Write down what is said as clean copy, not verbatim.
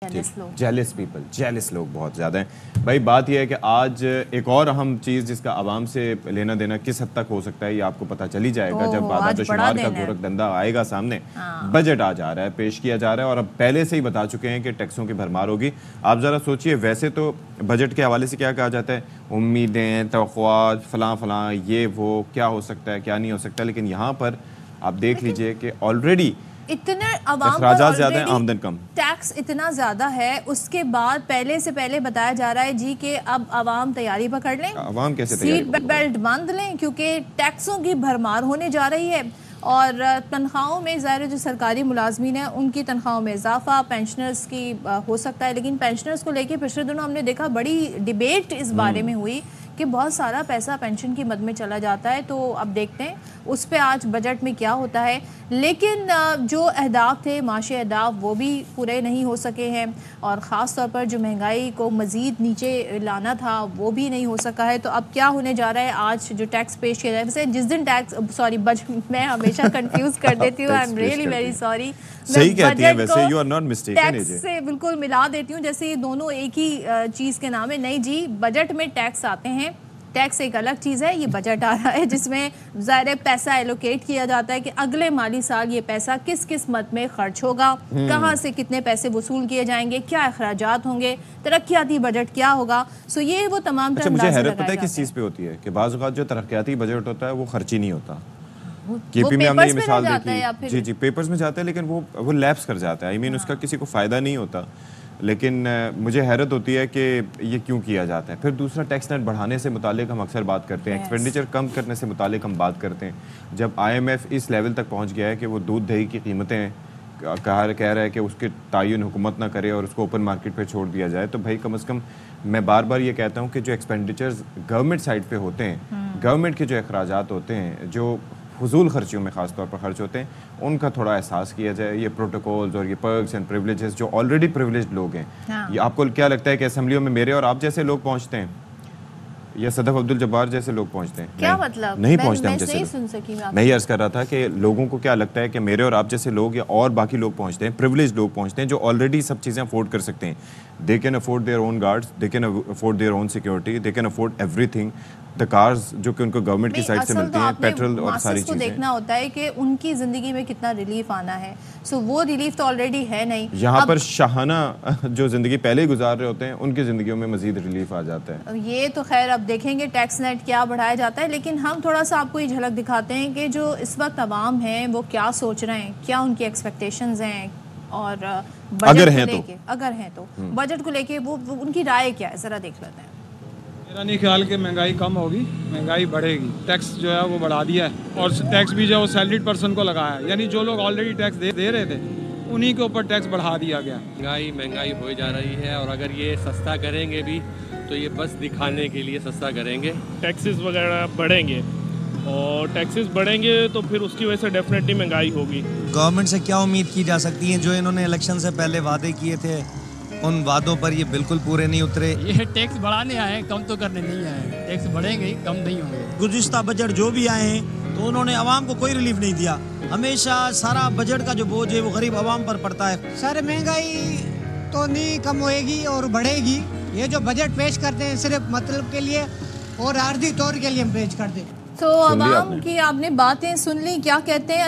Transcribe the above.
जेलिस लोग बहुत ज़्यादा हैं भाई। बात यह है कि आज एक और अहम चीज़ जिसका आवाम से लेना देना किस हद तक हो सकता है ये आपको पता चली जाएगा जब आदातोशुमार का गोरख धंधा आएगा सामने। बजट आ जा रहा है, पेश किया जा रहा है और अब पहले से ही बता चुके हैं कि टैक्सों की भरमार होगी। आप ज़रा सोचिए, वैसे तो बजट के हवाले से क्या कहा जाता है, उम्मीदें, तवक्कुआत, फलां फलां, ये वो क्या हो सकता है क्या नहीं हो सकता, लेकिन यहाँ पर आप देख लीजिए कि ऑलरेडी इतने अवाम पर ज्यादा है, आमदन कम, टैक्स इतना ज्यादा है। उसके बाद पहले से पहले बताया जा रहा है जी कि अब अवाम तैयारी पकड़ लें, अवाम कैसे सीट बेल्ट बांध लें क्योंकि टैक्सों की भरमार होने जा रही है। और तनख्वाहों में ज़ाहिर जो सरकारी मुलाजमीन हैं उनकी तनख्वाहों में इजाफा, पेंशनर्स की हो सकता है, लेकिन पेंशनर्स को लेके पिछले दिनों हमने देखा बड़ी डिबेट इस बारे में हुई कि बहुत सारा पैसा पेंशन की मद में चला जाता है। तो अब देखते हैं उस पर आज बजट में क्या होता है। लेकिन जो अहदाफ थे, माशी अहदाफ, वो भी पूरे नहीं हो सके हैं और ख़ास तौर पर जो महंगाई को मज़ीद नीचे लाना था वो भी नहीं हो सका है। तो अब क्या होने जा रहा है, आज जो टैक्स पेश किया जाए, वैसे जिस दिन टैक्स मैं हमेशा कंफ्यूज कर देती हूँ, I am really very sorry. सही कहती हैं वैसे, you are not mistaken, tax से बिल्कुल मिला देती हूँ, जैसे ये दोनों एक ही चीज़ के नाम है। नहीं जी, बजट में टैक्स आते हैं, टैक्स एक अलग चीज़ है। ये बजट आ रहा है जिसमें ज़ाहिर पैसा एलोकेट किया जाता है कि अगले माली साल ये पैसा किस किस मद में खर्च होगा, कहाँ से कितने पैसे वसूल किए जाएंगे, क्या अखराजात होंगे, तरक्याती बजट क्या होगा। सो ये वो तमाम। अच्छा, मुझे हैरत पता है किस चीज़ पे होती है कि बाज़ औक़ात जो तरक्याती बजट होता है वो खर्ची नहीं होता। केपी में हमने ये मिसाल देखी, जी जी पेपर्स में जाता है लेकिन वो लैप्स कर जाता है। आई मीन उसका किसी को फ़ायदा नहीं होता। लेकिन मुझे हैरत होती है कि ये क्यों किया जाता है। फिर दूसरा, टैक्स नेट बढ़ाने से मुतालिक हम अक्सर बात करते हैं, एक्सपेंडिचर कम करने से मुतालिक हम बात करते हैं। जब IMF इस लेवल तक पहुंच गया है कि वो दूध दही की कीमतें कह रहा है कि उसके तायुन हुकूमत ना करे और उसको ओपन मार्केट पे छोड़ दिया जाए, तो भाई कम से कम मैं बार बार ये कहता हूँ कि जो एक्सपेंडिचर्स गवर्नमेंट साइड पे होते हैं, गवर्नमेंट के जो अखराजात होते हैं, जो फजूल खर्चियों में ख़ास तौर पर खर्च होते हैं, उनका थोड़ा एहसास किया जाए। ये प्रोटोकॉल्स और ये पर्क्स एंड प्रिविलेजेस जो ऑलरेडी प्रिविलेज्ड लोग हैं, ये आपको क्या लगता है कि असेंबलियों में मेरे और आप जैसे लोग पहुंचते हैं या सदफ अब्दुल जब्बार जैसे लोग पहुंचते हैं? क्या मतलब? नहीं पहुंचते हम जैसे मैं ही अर्ज कर रहा था कि लोगों को क्या लगता है कि मेरे और आप जैसे लोग या और बाकी लोग पहुंचते हैं, प्रिविलेज्ड लोग पहुंचते हैं जो ऑलरेडी सब चीज़ें अफोर्ड कर सकते हैं। They can afford their own guards, they can afford their own security, they can afford everything, the cars जो कि उनको गवर्नमेंट की साइड से मिलती हैं, पेट्रोल और सारी चीजें। देखना होता है कि उनकी जिंदगी में कितना रिलीफ आना है। सो वो रिलीफ तो ऑलरेडी है नहीं। यहाँ पर शाहाना जो जिंदगी पहले ही गुजार रहे होते हैं उनकी जिंदगियों में मजीद रिलीफ आ जाता है। ये तो खैर अब देखेंगे टैक्स नेट क्या बढ़ाया जाता है, लेकिन हम थोड़ा सा आपको ये झलक दिखाते हैं कि जो इस वक्त अवाम है वो क्या सोच रहे हैं, क्या उनकी एक्सपेक्टेशंस हैं और अगर हैं तो बजट को लेके वो उनकी राय क्या है, जरा देख लेते हैं। मेरा नहीं ख्याल कि महंगाई कम होगी, महंगाई बढ़ेगी। टैक्स जो है वो बढ़ा दिया है और टैक्स भी जो है वो सैलरीड पर्सन को लगाया है, यानी जो लोग ऑलरेडी टैक्स दे रहे थे उन्हीं के ऊपर टैक्स बढ़ा दिया गया। महंगाई हो जा रही है और अगर ये सस्ता करेंगे भी तो ये बस दिखाने के लिए सस्ता करेंगे। टैक्सेस वगैरह बढ़ेंगे और टैक्सेस बढ़ेंगे तो फिर उसकी वजह से डेफिनेटली महंगाई होगी। गवर्नमेंट से क्या उम्मीद की जा सकती है? जो इन्होंने इलेक्शन से पहले वादे किए थे उन वादों पर ये बिल्कुल पूरे नहीं उतरे। ये टैक्स बढ़ाने आए हैं, कम तो करने नहीं आए हैं। टैक्स बढ़ेंगे ही, कम नहीं होंगे। गुज़िश्ता बजट जो भी आए हैं तो उन्होंने आवाम को कोई रिलीफ नहीं दिया। हमेशा सारा बजट का जो बोझ है वो गरीब आवाम पर पड़ता है। सर महंगाई तो नहीं कम होएगी और बढ़ेगी। ये जो बजट पेश करते हैं सिर्फ मतलब के लिए और आर्थिक तौर के लिए हम पेश करते हैं। तो आवाम की आपने बातें सुन ली, क्या कहते हैं।